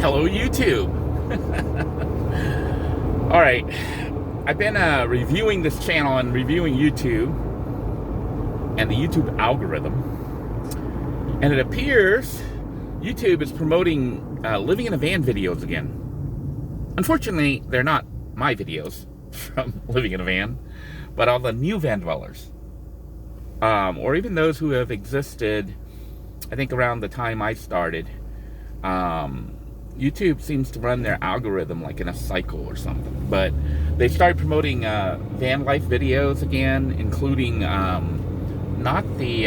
Hello, YouTube. All right, I've been reviewing this channel and reviewing YouTube and the YouTube algorithm, and it appears YouTube is promoting living in a van videos again. Unfortunately, they're not my videos from living in a van, but all the new van dwellers, or even those who have existed, I think around the time I started. YouTube seems to run their algorithm like in a cycle or something, but they started promoting van life videos again, including not the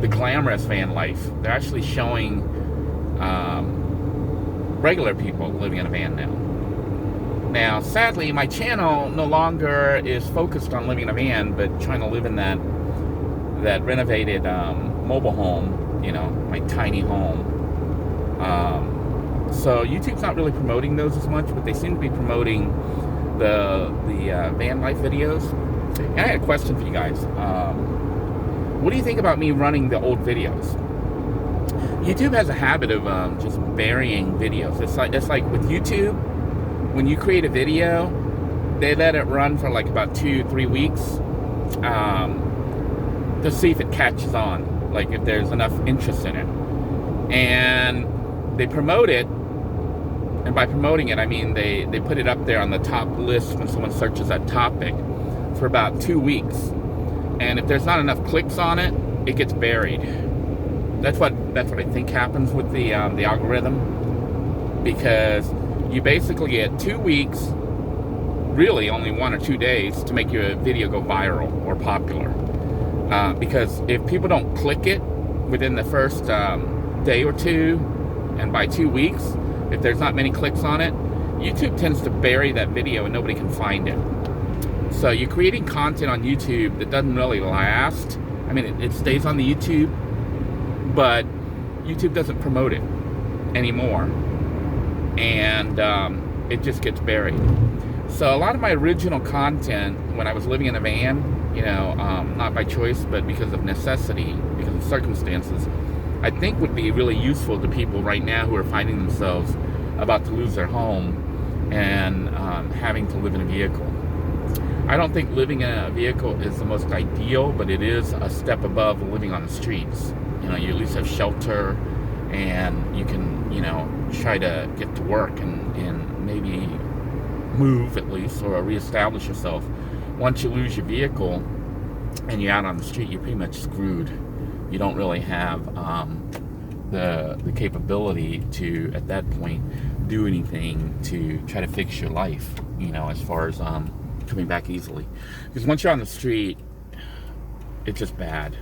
glamorous van life. They're actually showing regular people living in a van now. Now, sadly, my channel no longer is focused on living in a van, but trying to live in that renovated mobile home, you know, my tiny home. So YouTube's not really promoting those as much, but they seem to be promoting the van life videos. And I had a question for you guys. What do you think about me running the old videos? YouTube has a habit of just burying videos. It's like with YouTube, when you create a video, they let it run for like about 2-3 weeks to see if it catches on, like if there's enough interest in it. And they promote it, and by promoting it, I mean they put it up there on the top list when someone searches that topic for about 2 weeks. And if there's not enough clicks on it, it gets buried. That's what I think happens with the algorithm, because you basically get 2 weeks, really only 1 or 2 days, to make your video go viral or popular. Because if people don't click it within the first day or two, and by 2 weeks, if there's not many clicks on it, YouTube tends to bury that video and nobody can find it. So you're creating content on YouTube that doesn't really last. I mean, it stays on the YouTube, but YouTube doesn't promote it anymore, and it just gets buried. So a lot of my original content when I was living in a van, you know, not by choice, but because of necessity, because of circumstances, I think would be really useful to people right now who are finding themselves about to lose their home and having to live in a vehicle. I don't think living in a vehicle is the most ideal, but it is a step above living on the streets. You know, you at least have shelter, and you can, you know, try to get to work and maybe move at least, or reestablish yourself. Once you lose your vehicle and you're out on the street, you're pretty much screwed. You don't really have the capability to, at that point, do anything to try to fix your life, you know, as far as coming back easily. Because once you're on the street, it's just bad.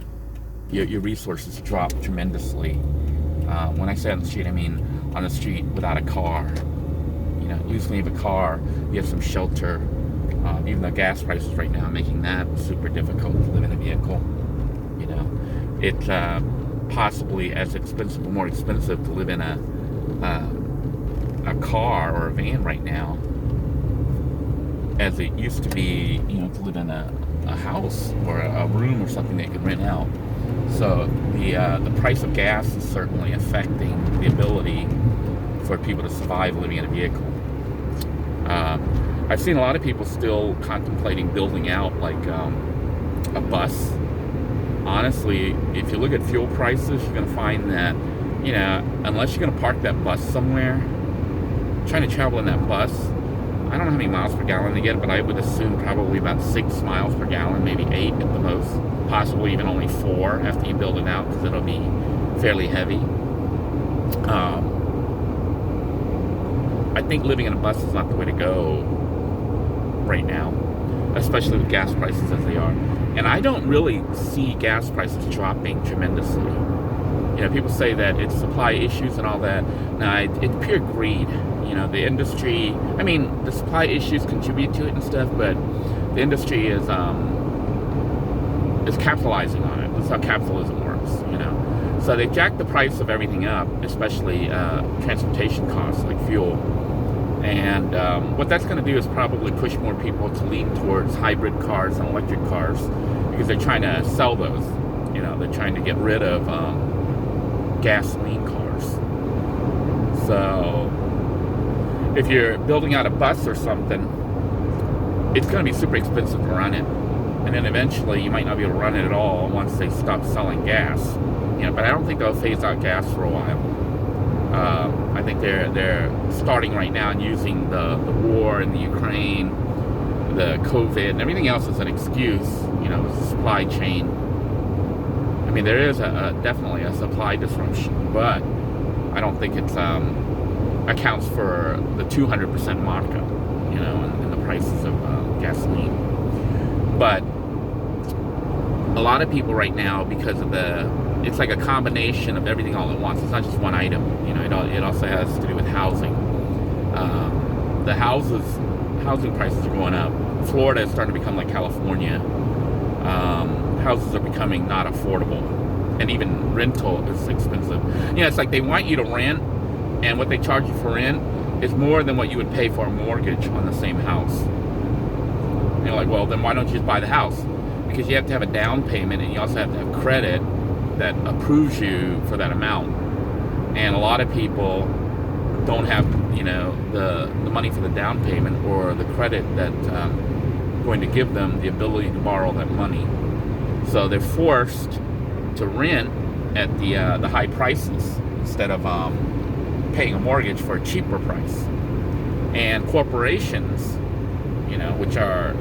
Your resources drop tremendously. When I say on the street, I mean on the street without a car. You know, usually you have a car, you have some shelter. Even though gas prices right now are making that super difficult to live in a vehicle. You know, it's possibly as expensive or more expensive to live in a car or a van right now as it used to be, you know, to live in a house or a room or something that you could rent out. So the price of gas is certainly affecting the ability for people to survive living in a vehicle. I've seen a lot of people still contemplating building out like a bus. Honestly, if you look at fuel prices, you're going to find that, you know, unless you're going to park that bus somewhere, trying to travel in that bus, I don't know how many miles per gallon they get, but I would assume probably about 6 miles per gallon, maybe 8 at the most, possibly even only 4 after you build it out, because it'll be fairly heavy. I think living in a bus is not the way to go right now, especially with gas prices as they are. And I don't really see gas prices dropping tremendously. You know, people say that it's supply issues and all that. No, it's pure greed. You know, the industry, I mean, the supply issues contribute to it and stuff, but the industry is capitalizing on it. That's how capitalism works, you know. So they jacked the price of everything up, especially transportation costs like fuel. And what that's going to do is probably push more people to lean towards hybrid cars and electric cars, because they're trying to sell those. You know, they're trying to get rid of gasoline cars. So if you're building out a bus or something, it's going to be super expensive to run it. And then eventually you might not be able to run it at all once they stop selling gas. But I don't think they'll phase out gas for a while. I think they're starting right now and using the war in the Ukraine, the COVID, and everything else as an excuse, the supply chain. I mean, there is definitely a supply disruption, but I don't think it accounts for the 200% markup, in the prices of gasoline. But a lot of people right now, because of it's like a combination of everything all at once. It's not just one item. It also has to do with housing. The housing prices are going up. Florida is starting to become like California. Houses are becoming not affordable, and even rental is expensive. It's like they want you to rent, and what they charge you for rent is more than what you would pay for a mortgage on the same house. And you're like, well, then why don't you just buy the house? Because you have to have a down payment, and you also have to have credit that approves you for that amount. And a lot of people don't have, the money for the down payment or the credit that's going to give them the ability to borrow that money. So they're forced to rent at the high prices instead of paying a mortgage for a cheaper price. And corporations, which are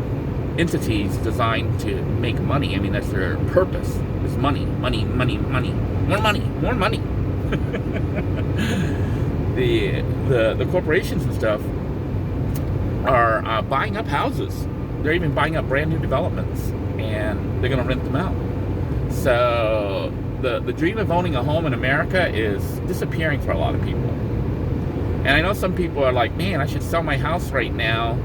entities designed to make money. I mean, that's their purpose, is money, money, money, money, more money, more money. The corporations and stuff are buying up houses. They're even buying up brand new developments, and they're going to rent them out. So the dream of owning a home in America is disappearing for a lot of people. And I know some people are like, man, I should sell my house right now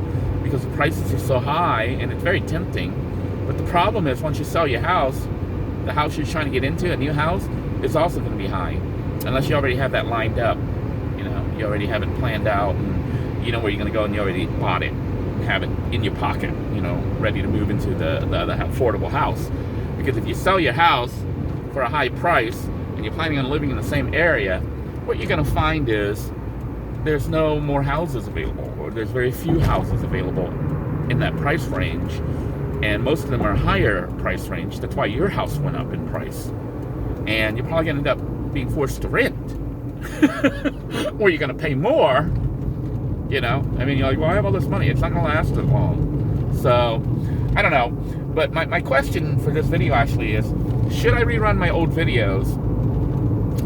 because the prices are so high, and it's very tempting. But the problem is, once you sell your house, the house you're trying to get into, a new house, is also going to be high, unless you already have that lined up. You already have it planned out, and you know where you're going to go, and you already bought it, and have it in your pocket, ready to move into the affordable house. Because if you sell your house for a high price, and you're planning on living in the same area, what you're going to find is there's no more houses available, or there's very few houses available in that price range, and most of them are higher price range. That's why your house went up in price, and you're probably going to end up being forced to rent, or you're going to pay more. I mean, you're like, well, I have all this money, it's not going to last as long. So I don't know, but my question for this video actually is, should I rerun my old videos?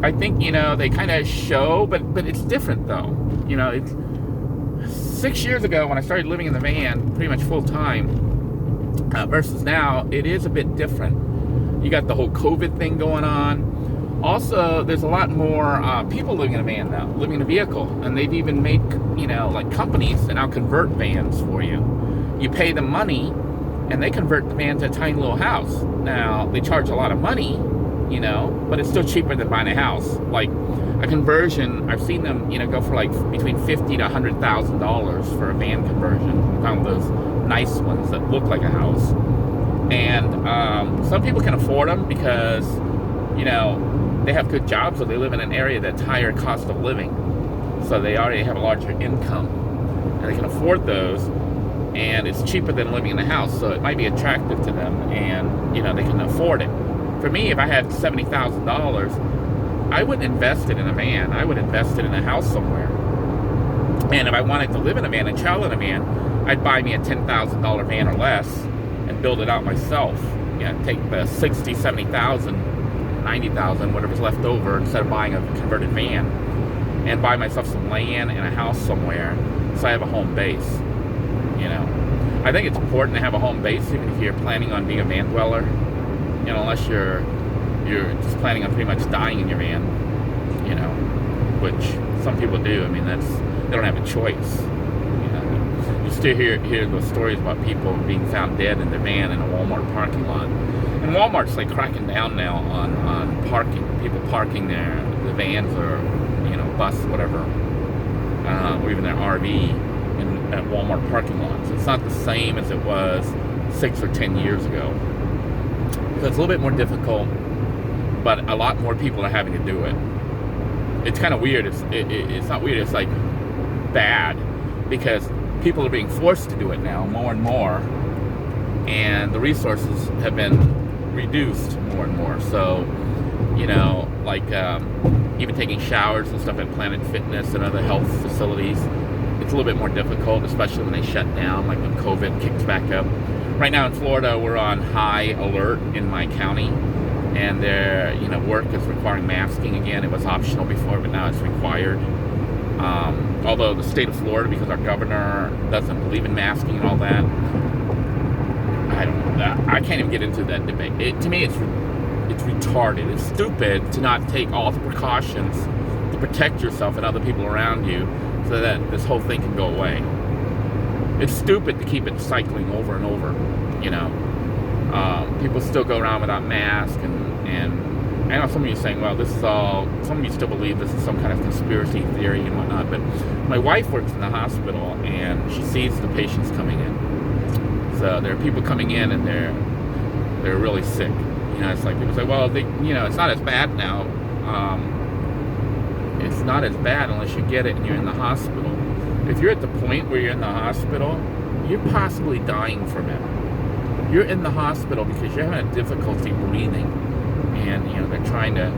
I think, they kind of show, but it's different though. It's 6 years ago when I started living in the van pretty much full time versus now, it is a bit different. You got the whole COVID thing going on. Also, there's a lot more people living in a van now, living in a vehicle, and they've even made, like companies that now convert vans for you. You pay them money, and they convert the van to a tiny little house. Now, they charge a lot of money, but it's still cheaper than buying a house. Like a conversion, I've seen them, go for like between $50,000 to $100,000 for a van conversion. Found those nice ones that look like a house. And some people can afford them because, they have good jobs, or they live in an area that's higher cost of living. So they already have a larger income, and they can afford those, and it's cheaper than living in a house. So it might be attractive to them, and, they can afford it. For me, if I had $70,000, I wouldn't invest it in a van. I would invest it in a house somewhere. And if I wanted to live in a van and travel in a van, I'd buy me a $10,000 van or less and build it out myself. Take the $60,000, $70,000, $90,000, whatever's left over, instead of buying a converted van, and buy myself some land and a house somewhere, so I have a home base. I think it's important to have a home base, even if you're planning on being a van dweller. Unless you're just planning on pretty much dying in your van, which some people do. I mean, they don't have a choice. You still hear those stories about people being found dead in their van in a Walmart parking lot. And Walmart's like cracking down now on parking. People parking the vans or bus, whatever, or even their RV at Walmart parking lots. It's not the same as it was 6 or 10 years ago. So it's a little bit more difficult, but a lot more people are having to do it. it's kind of weird. It's not weird. It's like bad, because people are being forced to do it now more and more, and the resources have been reduced more and more. So, you know, like even taking showers and stuff at Planet Fitness and other health facilities, it's a little bit more difficult, especially when they shut down, like when COVID kicks back up. Right now in Florida, we're on high alert in my county, and their, you know, work is requiring masking again. It was optional before, but now it's required. Although the state of Florida, because our governor doesn't believe in masking and all that, I can't even get into that debate. To me, it's retarded. It's stupid to not take all the precautions to protect yourself and other people around you so that this whole thing can go away. It's stupid to keep it cycling over and over, you know. People still go around without masks, and I know some of you are saying, well, this is all, some of you still believe this is some kind of conspiracy theory and whatnot, but my wife works in the hospital, and she sees the patients coming in. So there are people coming in, and they're really sick. You know, it's like people say, well, you know, it's not as bad now. It's not as bad unless you get it and you're in the hospital. If you're at the point where you're in the hospital, you're possibly dying from it. You're in the hospital because you're having a difficulty breathing, and you know they're trying to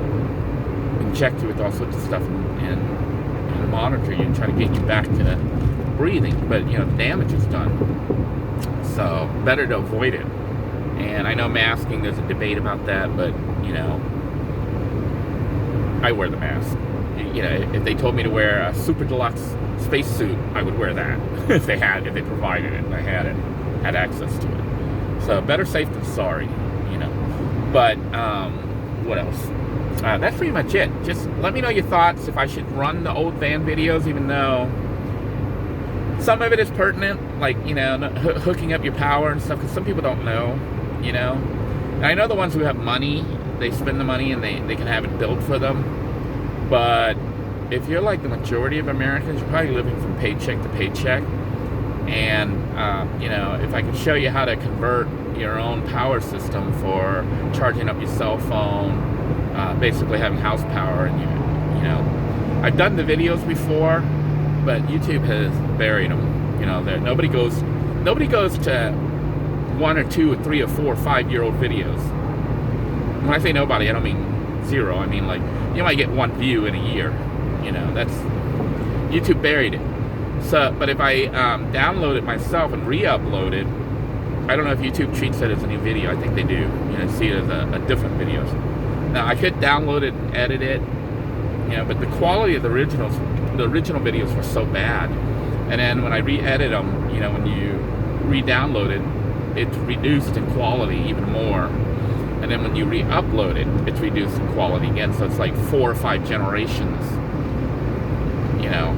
inject you with all sorts of stuff and monitor you and try to get you back to breathing. But you know the damage is done, so better to avoid it. And I know masking, there's a debate about that, but you know, I wear the mask. You know, if they told me to wear a super deluxe spacesuit, I would wear that if they provided it and I had access to it. So better safe than sorry, you know. But what else? That's pretty much it. Just let me know your thoughts if I should run the old van videos, even though some of it is pertinent, like, you know, hooking up your power and stuff, because some people don't know, you know. And I know the ones who have money, they spend the money and they can have it built for them. But if you're like the majority of Americans, you're probably living from paycheck to paycheck. And, you know, if I could show you how to convert your own power system for charging up your cell phone, basically having house power, and you know, I've done the videos before, but YouTube has buried them. You know, nobody goes to 1 or 2 or 3 or 4 or 5-year-old videos. When I say nobody, I don't mean zero. I mean, like, you might get 1 view in a year. You know, that's YouTube buried it. So, but if I download it myself and re-upload it, I don't know if YouTube treats it as a new video. I think they do. You know, see it as a different video. Now, I could download it and edit it, you know, but the quality of the original videos were so bad. And then when I re-edit them, you know, when you re-download it, it's reduced in quality even more. And then when you re-upload it, it's reduced in quality again. So it's like 4 or 5 generations, you know,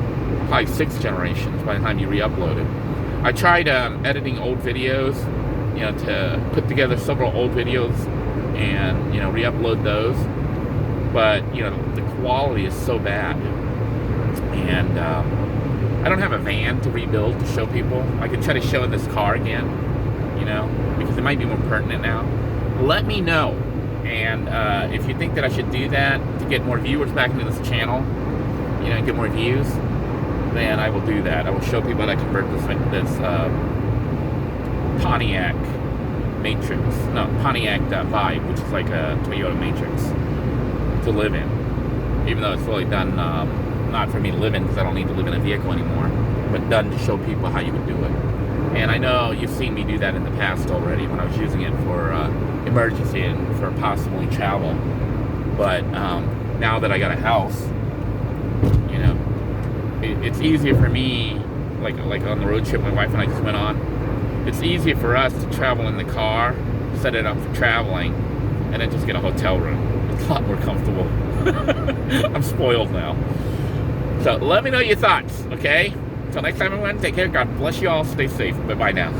probably 6 generations by the time you re-upload it. I tried editing old videos, you know, to put together several old videos and, you know, re-upload those. But, you know, the quality is so bad. And I don't have a van to rebuild to show people. I could try to show this car again, you know, because it might be more pertinent now. Let me know. And if you think that I should do that to get more viewers back into this channel, you know, and get more views, then I will do that. I will show people how to convert this Pontiac Matrix, no, Pontiac Vibe, which is like a Toyota Matrix, to live in. Even though it's really done, not for me to live in, because I don't need to live in a vehicle anymore, but done to show people how you would do it. And I know you've seen me do that in the past already when I was using it for emergency and for possibly travel. But now that I got a house, you know, it's easier for me, like on the road trip my wife and I just went on, it's easier for us to travel in the car, set it up for traveling, and then just get a hotel room. It's a lot more comfortable. I'm spoiled now. So let me know your thoughts, okay? Until next time, everyone, take care. God bless you all. Stay safe. Bye-bye now.